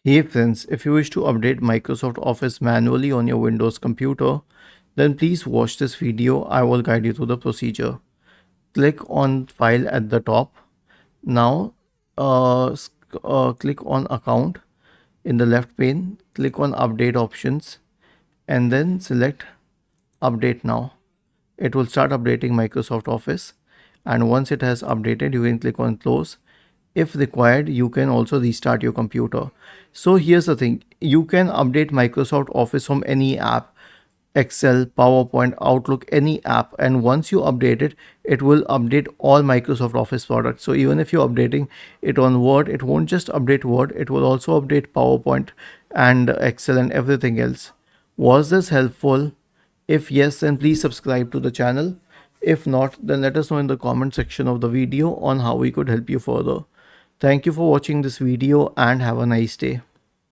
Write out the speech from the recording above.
Hey friends, if you wish to update Microsoft Office manually on your Windows computer, then please watch this video. I will guide you through the procedure. Click on File at the top. Now, click on Account in the left pane. Click on Update Options and then select Update Now. It will start updating Microsoft Office, and once it has updated, you can click on Close. If required, you can also restart your computer. So here's the thing, you can update Microsoft Office from any app, Excel, PowerPoint, Outlook, any app, and once you update it, it will update all Microsoft Office products. So even if you're updating it on Word, it won't just update Word, it will also update PowerPoint and Excel and everything else. Was this helpful? If yes, then please subscribe to the channel. If not, then let us know in the comment section of the video on how we could help you further. Thank you for watching this video and have a nice day.